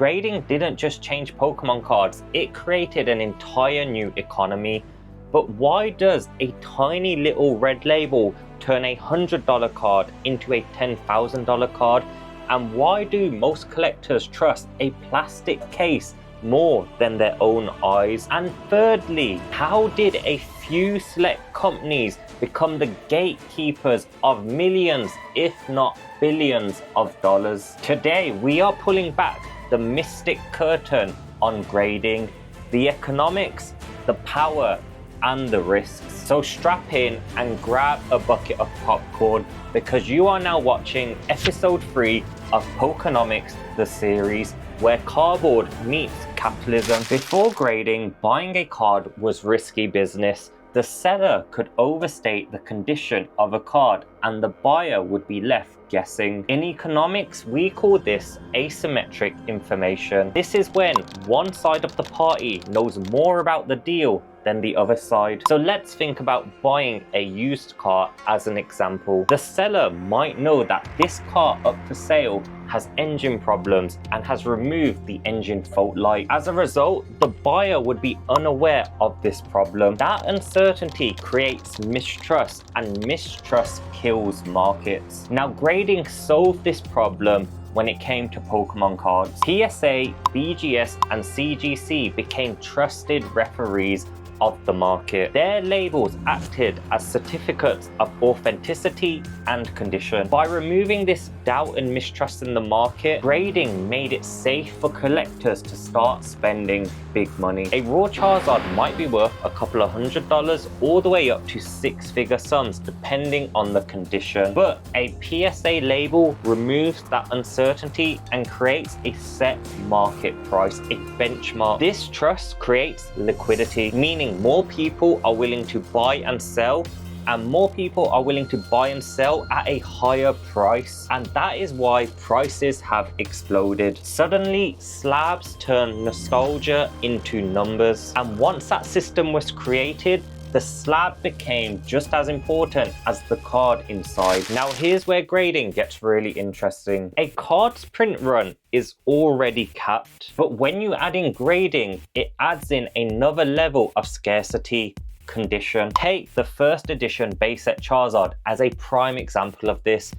Grading didn't just change Pokemon cards, it created an entire new economy. But why does a tiny little red label turn a $100 card into a $10,000 card? And why do most collectors trust a plastic case more than their own eyes? And thirdly, how did a few select companies become the gatekeepers of millions, if not billions of dollars? Today, we are pulling back the mystic curtain on grading, the economics, the power, and the risks. So strap in and grab a bucket of popcorn, because you are now watching episode 3 of Pokéconomics, the series where cardboard meets capitalism. Before grading, buying a card was risky business. The seller could overstate the condition of a card and the buyer would be left guessing. In economics, we call this asymmetric information. This is when one side of the party knows more about the deal than the other side. So let's think about buying a used car as an example. The seller might know that this car up for sale has engine problems and has removed the engine fault light. As a result, the buyer would be unaware of this problem. That uncertainty creates mistrust, and mistrust kills markets. Now, grading solved this problem when it came to Pokemon cards. PSA, BGS, and CGC became trusted referees of the market. Their labels acted as certificates of authenticity and condition. By removing this doubt and mistrust in the market, grading made it safe for collectors to start spending big money. A raw Charizard might be worth a couple of $100 all the way up to six-figure sums depending on the condition. But a PSA label removes that uncertainty and creates a set market price, a benchmark. This trust creates liquidity, meaning more people are willing to buy and sell, and more people are willing to buy and sell at a higher price. And that is why prices have exploded. Suddenly, slabs turn nostalgia into numbers. And once that system was created, the slab became just as important as the card inside. Now here's where grading gets really interesting. A card's print run is already capped, but when you add in grading, it adds in another level of scarcity condition. Take the first edition base set Charizard as a prime example of this.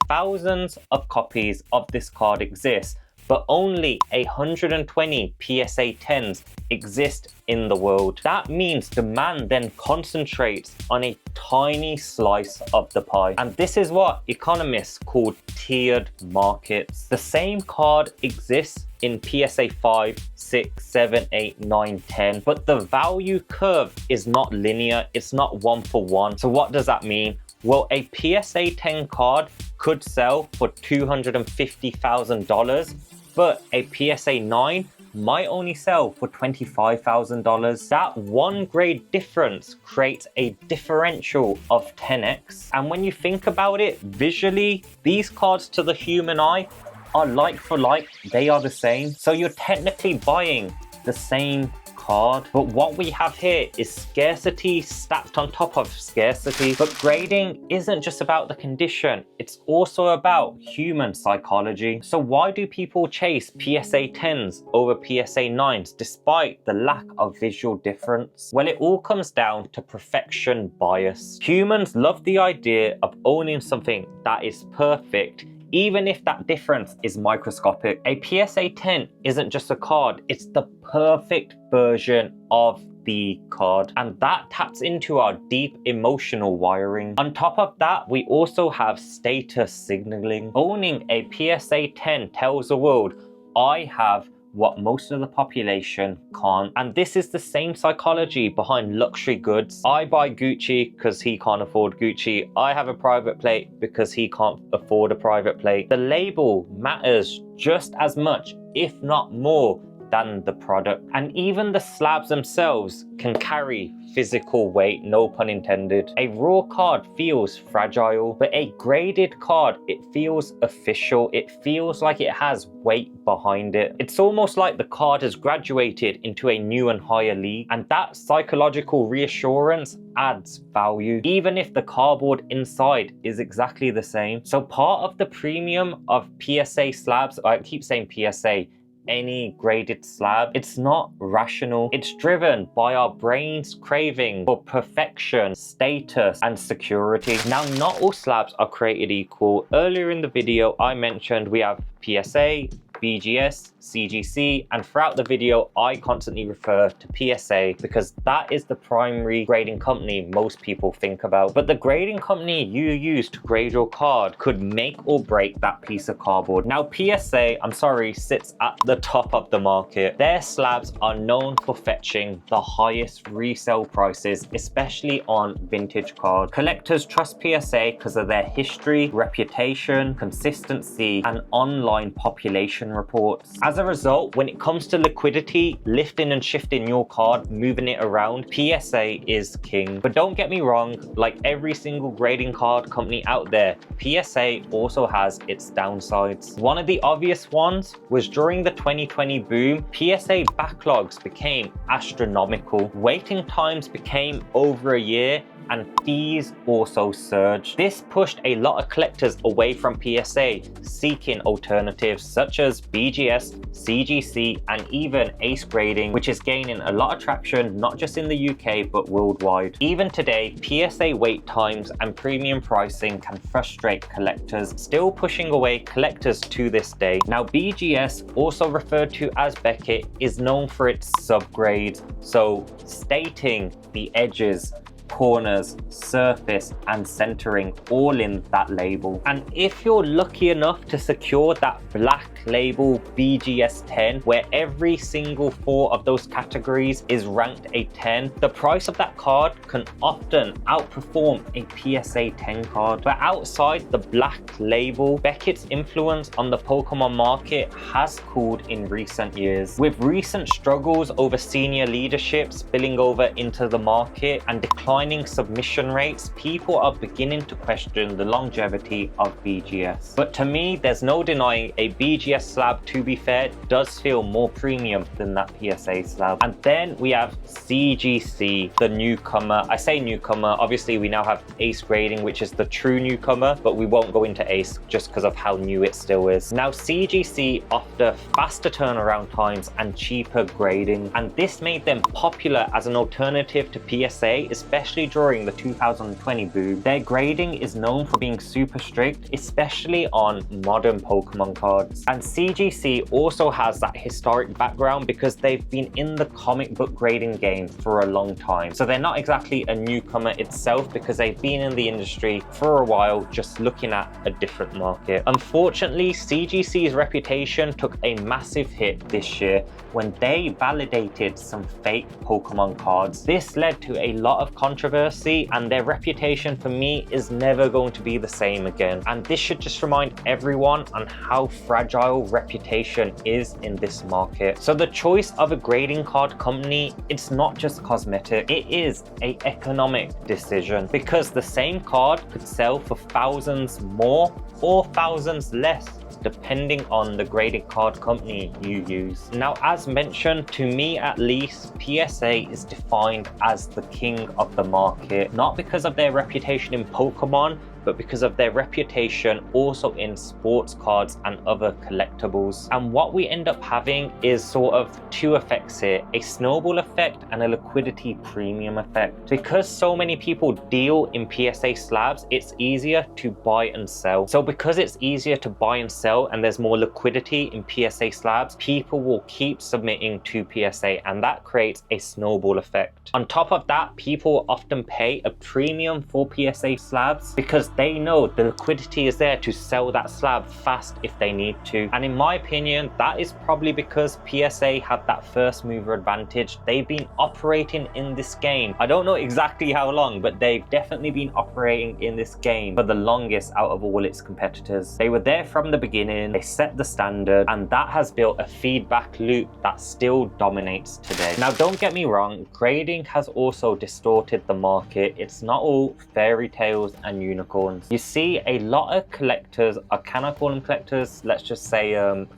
Thousands of copies of this card exist, but only 120 PSA 10s exist in the world. That means demand then concentrates on a tiny slice of the pie. And this is what economists call tiered markets. The same card exists in PSA 5, 6, 7, 8, 9, 10, but the value curve is not linear, it's not one for one. So what does that mean? Well, a PSA 10 card could sell for $250,000, but a PSA 9 might only sell for $25,000. That one grade difference creates a differential of 10x. And when you think about it visually, these cards to the human eye are like for like, they are the same. So you're technically buying the same card. But what we have here is scarcity stacked on top of scarcity. But grading isn't just about the condition, it's also about human psychology. So why do people chase PSA 10s over PSA 9s despite the lack of visual difference? Well, it all comes down to perfection bias. Humans love the idea of owning something that is perfect, even if that difference is microscopic. A PSA 10 isn't just a card, it's the perfect version of the card. And that taps into our deep emotional wiring. On top of that, we also have status signaling. Owning a PSA 10 tells the world, I have what most of the population can't. And this is the same psychology behind luxury goods. I buy Gucci because he can't afford Gucci. I have a private plate because he can't afford a private plate. The label matters just as much, if not more, than the product. And even the slabs themselves can carry physical weight, no pun intended. A raw card feels fragile, but a graded card, it feels official. It feels like it has weight behind it. It's almost like the card has graduated into a new and higher league, and that psychological reassurance adds value, even if the cardboard inside is exactly the same. So part of the premium of PSA slabs, I keep saying PSA, any graded slab. It's not rational. It's driven by our brain's craving for perfection, status, and security. Now, not all slabs are created equal. Earlier in the video, I mentioned we have PSA, BGS, CGC, and throughout the video, I constantly refer to PSA because that is the primary grading company most people think about. But the grading company you use to grade your card could make or break that piece of cardboard. Now, PSA, I'm sorry, sits at the top of the market. Their slabs are known for fetching the highest resale prices, especially on vintage cards. Collectors trust PSA because of their history, reputation, consistency, and online population reports. As a result, when it comes to liquidity, lifting and shifting your card, moving it around, PSA is king. But don't get me wrong, like every single grading card company out there, PSA also has its downsides. One of the obvious ones was during the 2020 boom, PSA backlogs became astronomical. Waiting times became over a year, and fees also surged. This pushed a lot of collectors away from PSA, seeking alternatives such as BGS, CGC, and even Ace grading, which is gaining a lot of traction not just in the UK but worldwide. Even today, PSA wait times and premium pricing can frustrate collectors, still pushing away collectors to this day. Now, BGS, also referred to as Beckett, is known for its subgrades, so stating the edges, corners, surface, and centering all in that label. And if you're lucky enough to secure that black label BGS 10, where every single 4 of those categories is ranked a 10, the price of that card can often outperform a PSA 10 card. But outside the black label, Beckett's influence on the Pokemon market has cooled in recent years. With recent struggles over senior leadership spilling over into the market and declining submission rates, people are beginning to question the longevity of BGS. But to me, there's no denying a BGS slab, to be fair, does feel more premium than that PSA slab. And then we have CGC, the newcomer. I say newcomer, obviously we now have Ace grading, which is the true newcomer, but we won't go into Ace just because of how new it still is. Now, CGC offer faster turnaround times and cheaper grading, and this made them popular as an alternative to PSA, especially during the 2020 boom. Their grading is known for being super strict, especially on modern Pokemon cards. And CGC also has that historic background because they've been in the comic book grading game for a long time. So they're not exactly a newcomer itself because they've been in the industry for a while, just looking at a different market. Unfortunately, CGC's reputation took a massive hit this year when they validated some fake Pokemon cards. This led to a lot of controversy, and their reputation for me is never going to be the same again. And this should just remind everyone on how fragile reputation is in this market. So the choice of a grading card company, it's not just cosmetic, it is an economic decision, because the same card could sell for thousands more or thousands less, depending on the graded card company you use. Now, as mentioned, to me at least, PSA is defined as the king of the market, not because of their reputation in Pokemon, but because of their reputation also in sports cards and other collectibles. And what we end up having is sort of 2 effects here, a snowball effect and a liquidity premium effect. Because so many people deal in PSA slabs, it's easier to buy and sell. So because it's easier to buy and sell and there's more liquidity in PSA slabs, people will keep submitting to PSA, and that creates a snowball effect. On top of that, people often pay a premium for PSA slabs because they know the liquidity is there to sell that slab fast if they need to. And in my opinion, that is probably because PSA had that first mover advantage. They've been operating in this game, I don't know exactly how long, but they've definitely been operating in this game for the longest out of all its competitors. They were there from the beginning, they set the standard, and that has built a feedback loop that still dominates today. Now, don't get me wrong, grading has also distorted the market. It's not all fairy tales and unicorns. unicorns. You see a lot of collectors, or can I call them collectors? Let's just say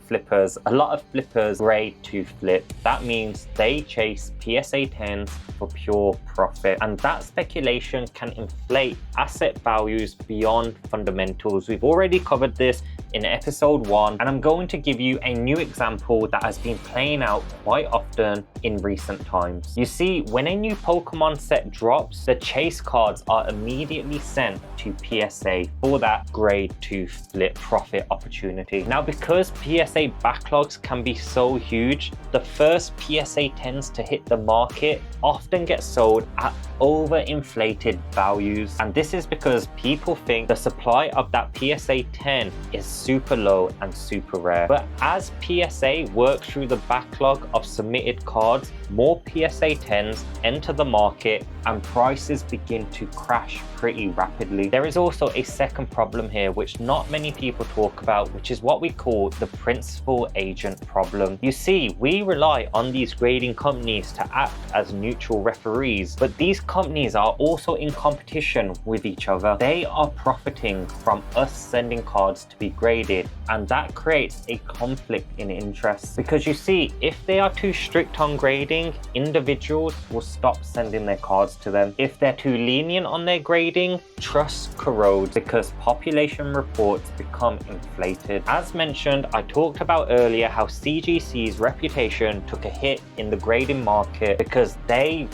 flippers. A lot of flippers grade to flip. That means they chase PSA 10s for pure profit, and that speculation can inflate asset values beyond fundamentals. We've already covered this in episode 1, and I'm going to give you a new example that has been playing out quite often in recent times. You see, when a new Pokemon set drops, the chase cards are immediately sent to PSA for that grade 2 flip profit opportunity. Now, because PSA backlogs can be so huge, the first PSA 10s to hit the market often get sold at overinflated values, and this is because people think the supply of that PSA 10 is super low and super rare. But as PSA works through the backlog of submitted cards, more PSA 10s enter the market and prices begin to crash pretty rapidly. There is also a second problem here which not many people talk about, which is what we call the principal agent problem. You see, we rely on these grading companies to act as neutral referees, but these companies are also in competition with each other. They are profiting from us sending cards to be graded, and that creates a conflict in interest, because you see, if they are too strict on grading, individuals will stop sending their cards to them. If they're too lenient on their grading, trust corrodes because population reports become inflated. As mentioned, I talked about earlier how CGC's reputation took a hit in the grading market because they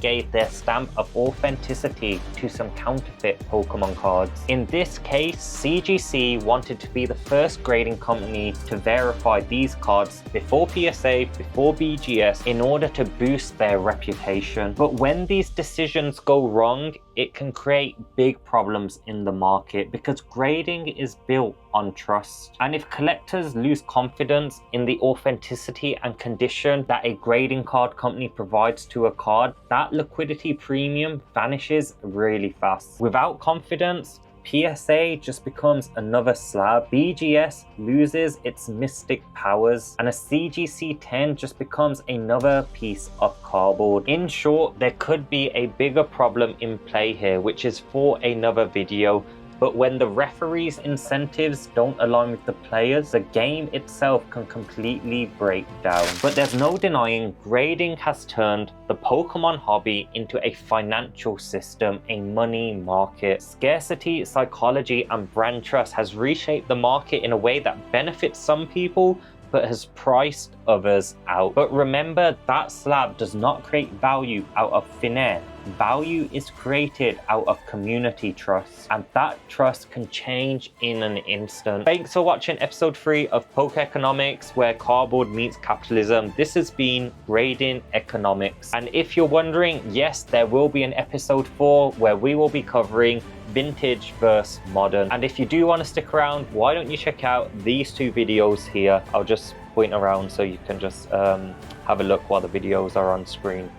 gave their stamp of authenticity to some counterfeit Pokemon cards. In this case, CGC wanted to be the first grading company to verify these cards before PSA, before BGS, in order to boost their reputation. But when these decisions go wrong, it can create big problems in the market because grading is built on trust. And if collectors lose confidence in the authenticity and condition that a grading card company provides to a card, that liquidity premium vanishes really fast. Without confidence, PSA just becomes another slab, BGS loses its mystic powers, and a CGC 10 just becomes another piece of cardboard. In short, there could be a bigger problem in play here, which is for another video. But when the referees' incentives don't align with the players, the game itself can completely break down. But there's no denying grading has turned the Pokemon hobby into a financial system, a money market. Scarcity, psychology, and brand trust has reshaped the market in a way that benefits some people but has priced others out. But remember, that slab does not create value out of thin air. Value is created out of community trust, and that trust can change in an instant. Thanks for watching episode 3 of Pokéconomics, where cardboard meets capitalism. This has been Grading Economics, and if you're wondering, yes, there will be an episode 4 where we will be covering vintage versus modern. And if you do want to stick around, why don't you check out these 2 videos here? I'll just point around so you can just have a look while the videos are on screen.